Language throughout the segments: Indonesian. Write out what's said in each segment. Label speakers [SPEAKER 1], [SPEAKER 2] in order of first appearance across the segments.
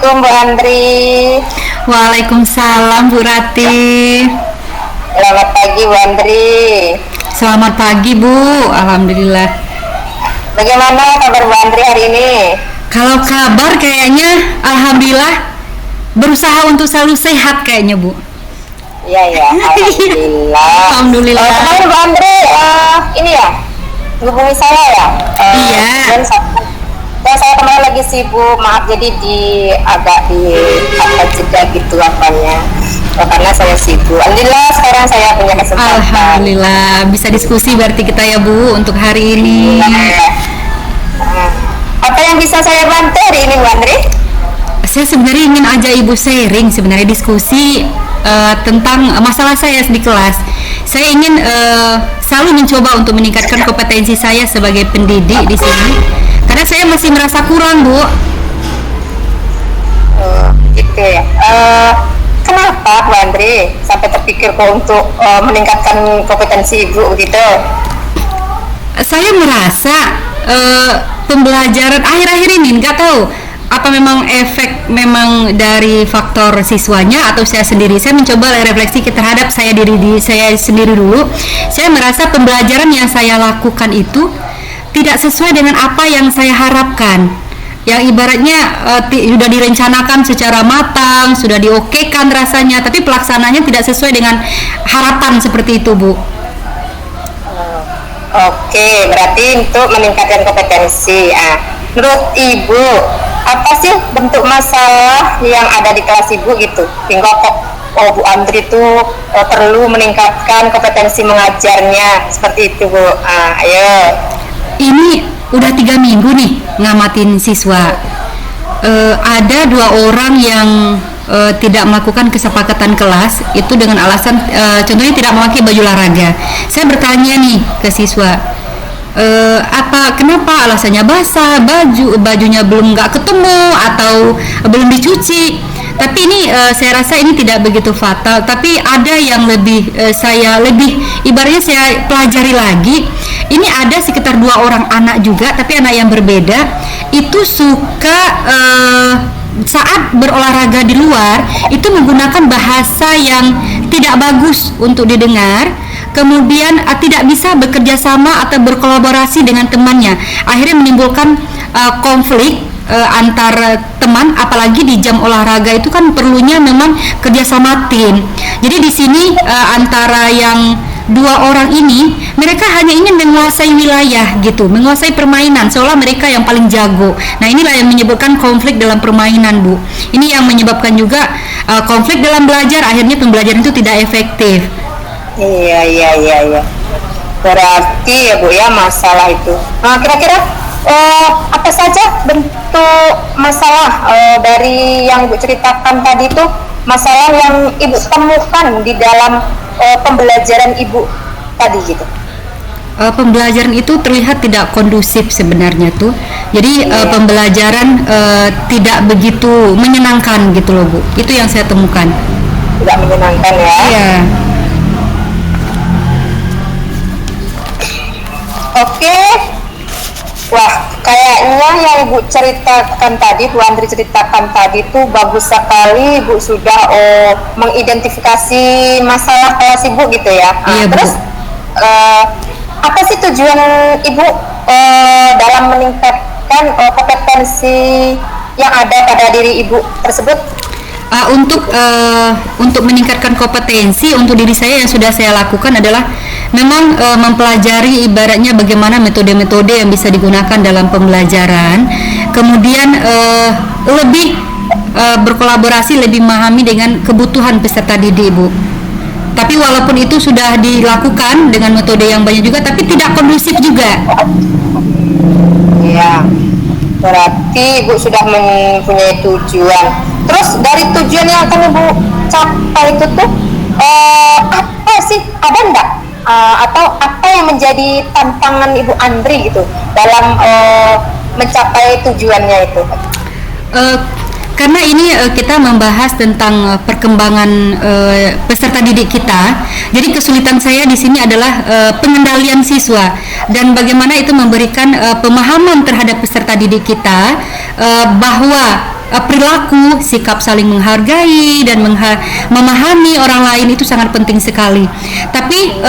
[SPEAKER 1] Assalamualaikum Bu Andri.
[SPEAKER 2] Waalaikumsalam Bu Rati.
[SPEAKER 1] Selamat pagi Bu Andri.
[SPEAKER 2] Selamat pagi Bu, Alhamdulillah.
[SPEAKER 1] Bagaimana kabar Bu Andri hari ini?
[SPEAKER 2] Kalau kabar kayaknya Alhamdulillah, berusaha untuk selalu sehat kayaknya Bu.
[SPEAKER 1] Iya, Alhamdulillah.
[SPEAKER 2] Alhamdulillah.
[SPEAKER 1] Kemarin Bu Andri, ini ya, hubungi saya ya.
[SPEAKER 2] Iya.
[SPEAKER 1] Dan saya kemarin lagi sibuk, maaf jadi agak jeda gitu apanya. Karena saya sibuk. Alhamdulillah sekarang saya punya kesempatan.
[SPEAKER 2] Alhamdulillah, bisa diskusi berarti kita ya Bu untuk hari ini.
[SPEAKER 1] Apa yang bisa saya bantu hari ini Bu Andri?
[SPEAKER 2] Saya sebenarnya ingin ajak Ibu sharing, sebenarnya diskusi tentang masalah saya di kelas. Saya ingin selalu mencoba untuk meningkatkan kompetensi saya sebagai pendidik di sini, karena saya masih merasa kurang Bu.
[SPEAKER 1] Gitu ya. Kenapa Bu Andri sampai terpikir kok untuk meningkatkan kompetensi Ibu gitu?
[SPEAKER 2] Saya merasa pembelajaran akhir-akhir ini nggak tahu apa memang efek memang dari faktor siswanya atau saya sendiri. Saya mencoba refleksi terhadap diri saya sendiri dulu. Saya merasa pembelajaran yang saya lakukan itu tidak sesuai dengan apa yang saya harapkan. Yang ibaratnya sudah direncanakan secara matang, sudah diokekan rasanya, tapi pelaksananya tidak sesuai dengan harapan seperti itu Bu.
[SPEAKER 1] Oke, berarti untuk meningkatkan kompetensi. Menurut Ibu, apa sih bentuk masalah yang ada di kelas Ibu gitu? Hingga kok Bu Andri itu perlu meningkatkan kompetensi mengajarnya seperti itu Bu. Ayo.
[SPEAKER 2] Ini udah 3 minggu nih ngamatin siswa. Ada 2 orang yang tidak melakukan kesepakatan kelas itu dengan alasan contohnya tidak memakai baju olahraga. Saya bertanya nih ke siswa, kenapa alasannya basah, bajunya belum nggak ketemu atau belum dicuci. Tapi ini saya rasa ini tidak begitu fatal, tapi ada yang ibaratnya saya pelajari lagi. Ini ada sekitar 2 orang anak juga, tapi anak yang berbeda. Itu suka saat berolahraga di luar itu menggunakan bahasa yang tidak bagus untuk didengar, kemudian tidak bisa bekerja sama atau berkolaborasi dengan temannya, akhirnya menimbulkan konflik antar teman, apalagi di jam olahraga itu kan perlunya memang kerjasama tim. Jadi di sini antara yang 2 orang ini, mereka hanya ingin menguasai wilayah gitu, menguasai permainan, seolah mereka yang paling jago. Nah inilah yang menyebabkan konflik dalam permainan Bu. Ini yang menyebabkan juga konflik dalam belajar, akhirnya pembelajaran itu tidak efektif.
[SPEAKER 1] Iya. Berarti ya Bu ya masalah itu. Nah kira-kira apa saja bentuk masalah dari yang Ibu ceritakan tadi itu, masalah yang Ibu temukan di dalam pembelajaran Ibu tadi gitu?
[SPEAKER 2] Pembelajaran itu terlihat tidak kondusif sebenarnya tuh. Jadi pembelajaran tidak begitu menyenangkan gitu loh Bu. Itu yang saya temukan.
[SPEAKER 1] Tidak menyenangkan ya?
[SPEAKER 2] Iya.
[SPEAKER 1] Oke. Wah, kayaknya yang Ibu ceritakan tadi, Bu Andri ceritakan tadi itu bagus sekali. Ibu sudah mengidentifikasi masalah kelas Ibu gitu ya.
[SPEAKER 2] Iya,
[SPEAKER 1] terus apa sih tujuan Ibu dalam meningkatkan kompetensi yang ada pada diri Ibu tersebut?
[SPEAKER 2] Untuk meningkatkan kompetensi untuk diri saya, yang sudah saya lakukan adalah memang mempelajari ibaratnya bagaimana metode-metode yang bisa digunakan dalam pembelajaran, kemudian lebih berkolaborasi, lebih memahami dengan kebutuhan peserta didik Bu. Tapi walaupun itu sudah dilakukan dengan metode yang banyak juga, tapi tidak kondusif juga.
[SPEAKER 1] Iya, berarti Ibu sudah mempunyai tujuan. Terus dari tujuan yang akan Ibu capai itu tuh apa sih? Ada enggak? Atau apa yang menjadi tantangan Ibu Andri gitu dalam mencapai tujuannya itu?
[SPEAKER 2] Karena ini kita membahas tentang perkembangan peserta didik kita. Jadi kesulitan saya di sini adalah pengendalian siswa dan bagaimana itu memberikan pemahaman terhadap peserta didik kita bahwa perilaku, sikap saling menghargai dan memahami orang lain itu sangat penting sekali. Tapi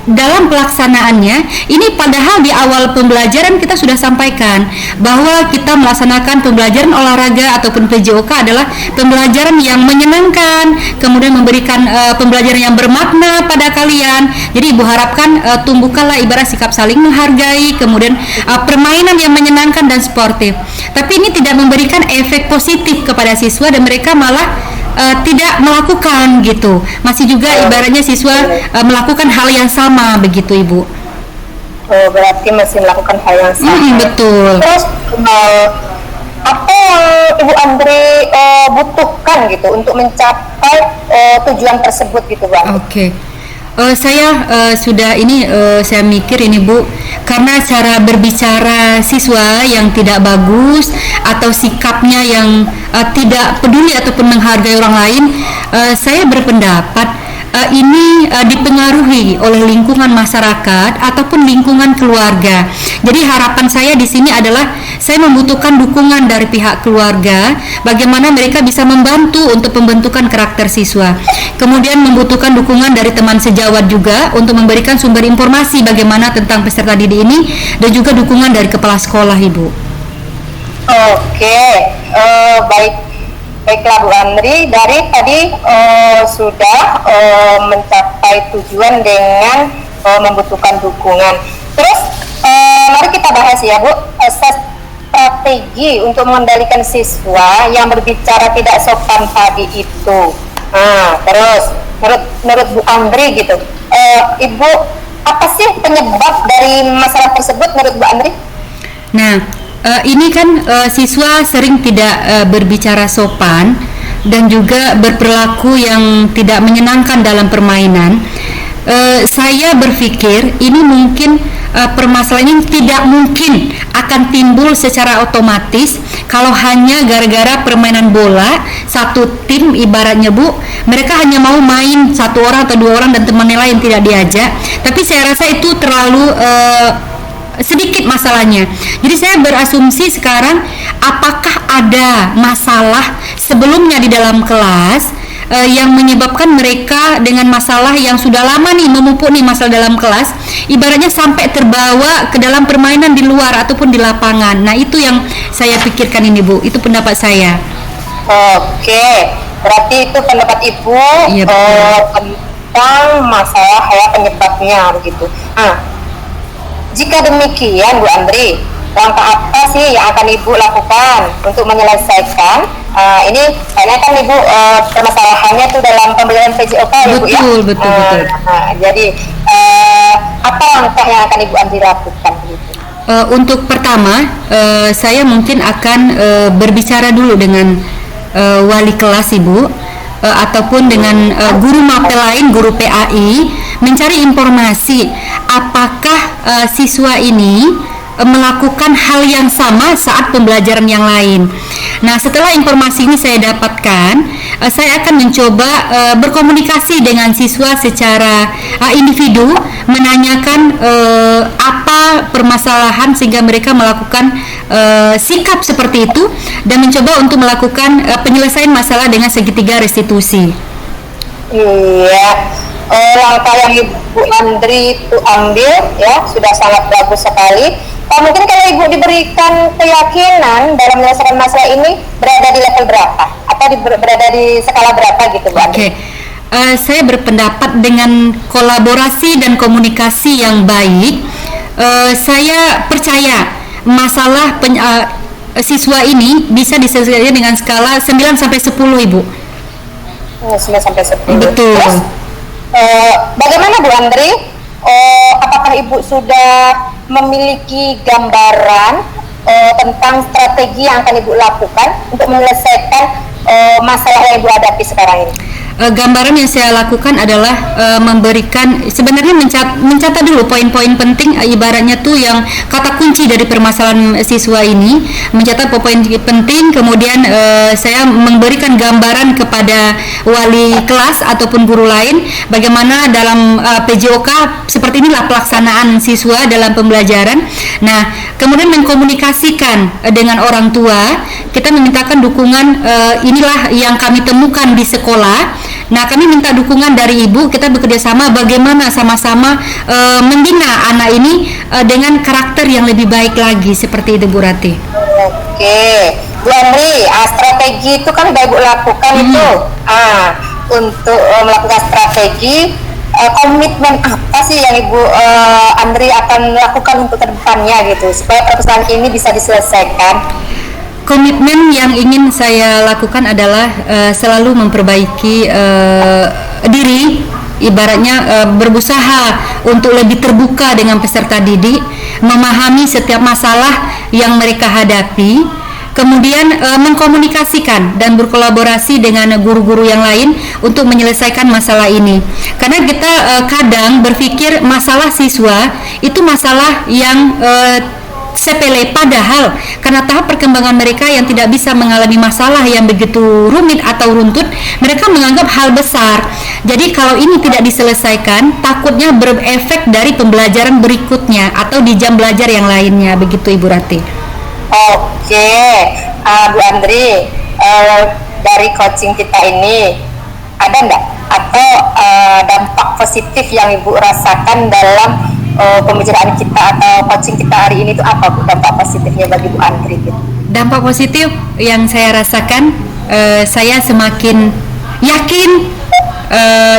[SPEAKER 2] dalam pelaksanaannya ini padahal di awal pembelajaran kita sudah sampaikan bahwa kita melaksanakan pembelajaran olahraga ataupun PJOK adalah pembelajaran yang menyenangkan, kemudian memberikan pembelajaran yang bermakna pada kalian. Jadi Ibu harapkan tumbuhkanlah ibarat sikap saling menghargai, kemudian permainan yang menyenangkan dan sportif. Tapi ini tidak memberikan efek positif kepada siswa dan mereka malah tidak melakukan gitu, masih juga ibaratnya siswa melakukan hal yang sama begitu Ibu.
[SPEAKER 1] Oh, berarti masih melakukan hal yang sama.
[SPEAKER 2] Betul.
[SPEAKER 1] Terus apa yang Ibu Andri butuhkan gitu untuk mencapai tujuan tersebut gitu Bang?
[SPEAKER 2] Oke. Saya sudah ini saya mikir ini Bu, karena cara berbicara siswa yang tidak bagus atau sikapnya yang tidak peduli ataupun menghargai orang lain, saya berpendapat ini dipengaruhi oleh lingkungan masyarakat ataupun lingkungan keluarga. Jadi harapan saya di sini adalah saya membutuhkan dukungan dari pihak keluarga, bagaimana mereka bisa membantu untuk pembentukan karakter siswa. Kemudian membutuhkan dukungan dari teman sejawat juga untuk memberikan sumber informasi bagaimana tentang peserta didik ini, dan juga dukungan dari kepala sekolah Ibu.
[SPEAKER 1] Oke, baiklah Bu Andri, dari tadi sudah mencapai tujuan dengan membutuhkan dukungan. Terus mari kita bahas ya Bu, strategi untuk mengendalikan siswa yang berbicara tidak sopan tadi itu. Terus menurut Bu Andri gitu, Ibu, apa sih penyebab dari masalah tersebut menurut Bu Andri?
[SPEAKER 2] Nah, ini kan siswa sering tidak berbicara sopan dan juga berperilaku yang tidak menyenangkan dalam permainan. Saya berpikir ini mungkin permasalahan ini tidak mungkin akan timbul secara otomatis kalau hanya gara-gara permainan bola satu tim ibaratnya Bu, mereka hanya mau main satu orang atau dua orang dan temannya lain tidak diajak. Tapi saya rasa itu terlalu sedikit masalahnya. Jadi saya berasumsi sekarang apakah ada masalah sebelumnya di dalam kelas yang menyebabkan mereka dengan masalah yang sudah lama nih memumpuk nih masalah dalam kelas, ibaratnya sampai terbawa ke dalam permainan di luar ataupun di lapangan. Nah itu yang saya pikirkan ini Bu, itu pendapat saya.
[SPEAKER 1] Oke, berarti itu pendapat Ibu tentang masalah ya penyebabnya begitu. Jika demikian Bu Andri, langkah apa sih yang akan Ibu lakukan untuk menyelesaikan ini? Karena kan Ibu permasalahannya tuh dalam pembelajaran PJOK ya Bu ya.
[SPEAKER 2] Betul.
[SPEAKER 1] Jadi apa langkah yang akan Ibu Andri lakukan?
[SPEAKER 2] Untuk pertama, saya mungkin akan berbicara dulu dengan wali kelas Ibu, ataupun dengan guru mapel lain, guru PAI, mencari informasi apakah siswa ini melakukan hal yang sama saat pembelajaran yang lain. Nah, setelah informasi ini saya dapatkan, saya akan mencoba berkomunikasi dengan siswa secara individu, menanyakan apa permasalahan sehingga mereka melakukan sikap seperti itu, dan mencoba untuk melakukan penyelesaian masalah dengan segitiga restitusi.
[SPEAKER 1] Iya, langkah yang Ibu Andri itu ambil ya sudah sangat bagus sekali. Mungkin kalau Ibu diberikan keyakinan dalam menyelesaikan masalah ini berada di level berapa atau berada di skala berapa gitu Bu Andri?
[SPEAKER 2] Saya berpendapat dengan kolaborasi dan komunikasi yang baik, saya percaya masalah siswa ini bisa diselesaikan dengan skala 9 sampai 10 Ibu.
[SPEAKER 1] 9 sampai 10.
[SPEAKER 2] Betul.
[SPEAKER 1] Terus, bagaimana Bu Andri? Apakah Ibu sudah memiliki gambaran tentang strategi yang akan Ibu lakukan untuk menyelesaikan masalah yang Ibu hadapi sekarang ini?
[SPEAKER 2] Gambaran yang saya lakukan adalah memberikan, sebenarnya mencatat dulu poin-poin penting, ibaratnya tuh yang kata kunci dari permasalahan siswa ini, mencatat poin penting, kemudian saya memberikan gambaran kepada wali kelas ataupun guru lain bagaimana dalam PJOK seperti inilah pelaksanaan siswa dalam pembelajaran. Nah, kemudian mengkomunikasikan dengan orang tua kita memintakan dukungan, inilah yang kami temukan di sekolah. Nah, kami minta dukungan dari ibu, kita bekerja sama bagaimana sama-sama membina anak ini dengan karakter yang lebih baik lagi, seperti itu Bu Rati.
[SPEAKER 1] Oke, Bu Andri, strategi itu kan udah ibu lakukan itu. Untuk melakukan strategi, komitmen apa sih yang ibu Andri akan lakukan untuk kedepannya gitu, supaya permasalahan ini bisa diselesaikan?
[SPEAKER 2] Komitmen yang ingin saya lakukan adalah selalu memperbaiki diri, ibaratnya berusaha untuk lebih terbuka dengan peserta didik, memahami setiap masalah yang mereka hadapi, kemudian mengkomunikasikan dan berkolaborasi dengan guru-guru yang lain untuk menyelesaikan masalah ini. Karena kita kadang berpikir masalah siswa itu masalah yang sepele, padahal karena tahap perkembangan mereka yang tidak bisa mengalami masalah yang begitu rumit atau runtut, mereka menganggap hal besar. Jadi kalau ini tidak diselesaikan, takutnya berefek dari pembelajaran berikutnya atau di jam belajar yang lainnya, begitu Ibu Rati.
[SPEAKER 1] Oke, Bu Andri, dari coaching kita ini ada enggak atau dampak positif yang ibu rasakan dalam pembicaraan kita atau coaching kita hari ini itu apa Bu, dampak positifnya bagi Bu Andri gitu?
[SPEAKER 2] Dampak positif yang saya rasakan, saya semakin yakin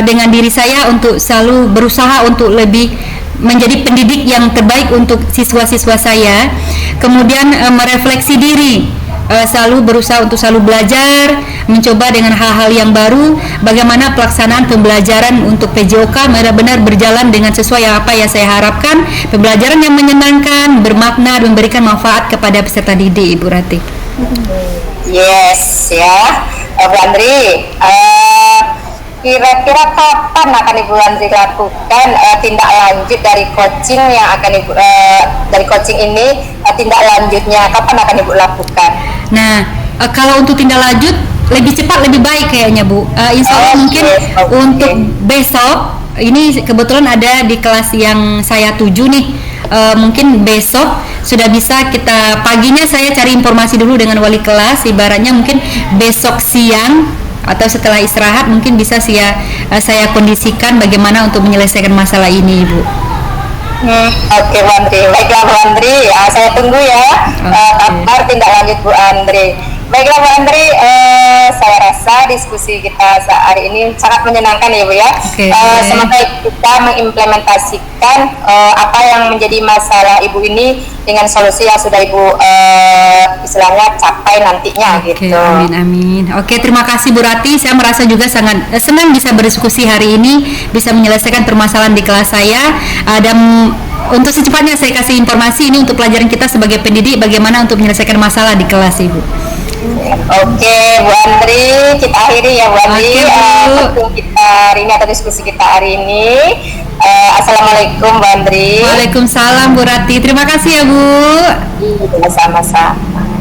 [SPEAKER 2] dengan diri saya untuk selalu berusaha untuk lebih menjadi pendidik yang terbaik untuk siswa-siswa saya. Kemudian merefleksi diri, selalu berusaha untuk selalu belajar, mencoba dengan hal-hal yang baru, bagaimana pelaksanaan pembelajaran untuk PJOK benar-benar berjalan dengan sesuai apa yang saya harapkan, pembelajaran yang menyenangkan, bermakna, dan memberikan manfaat kepada peserta didik, Ibu Rati.
[SPEAKER 1] Yes, ya, Bu Andri, kira-kira kapan akan Ibu Andri lakukan tindak lanjut dari coaching yang akan Ibu dari coaching ini, tindak lanjutnya kapan akan Ibu lakukan?
[SPEAKER 2] Nah, kalau untuk tindak lanjut lebih cepat lebih baik kayaknya Bu. Insya Allah mungkin untuk besok ini kebetulan ada di kelas yang saya tuju nih. Mungkin besok sudah bisa kita, paginya saya cari informasi dulu dengan wali kelas, ibaratnya mungkin besok siang atau setelah istirahat mungkin bisa saya kondisikan bagaimana untuk menyelesaikan masalah ini, Ibu.
[SPEAKER 1] Oke, Bu Andri. Baiklah Bu Andri, saya tunggu ya kabar tindak lanjut Bu Andri. Baiklah Bu Andri, saya rasa diskusi kita hari ini sangat menyenangkan ya Bu ya. Semoga kita mengimplementasikan apa yang menjadi masalah Ibu ini dengan solusi yang sudah Ibu istilahnya capai nantinya gitu.
[SPEAKER 2] Amin, amin. Oke, terima kasih Bu Rati. Saya merasa juga sangat senang bisa berdiskusi hari ini, bisa menyelesaikan permasalahan di kelas saya, dan untuk secepatnya saya kasih informasi ini untuk pelajaran kita sebagai pendidik, bagaimana untuk menyelesaikan masalah di kelas, Ibu.
[SPEAKER 1] Oke, Bu Andri, kita akhiri ya Bu Andri kita hari ini atau diskusi kita hari ini. Assalamualaikum Bu Andri.
[SPEAKER 2] Waalaikumsalam Bu Rati. Terima kasih ya Bu.
[SPEAKER 1] Sama-sama.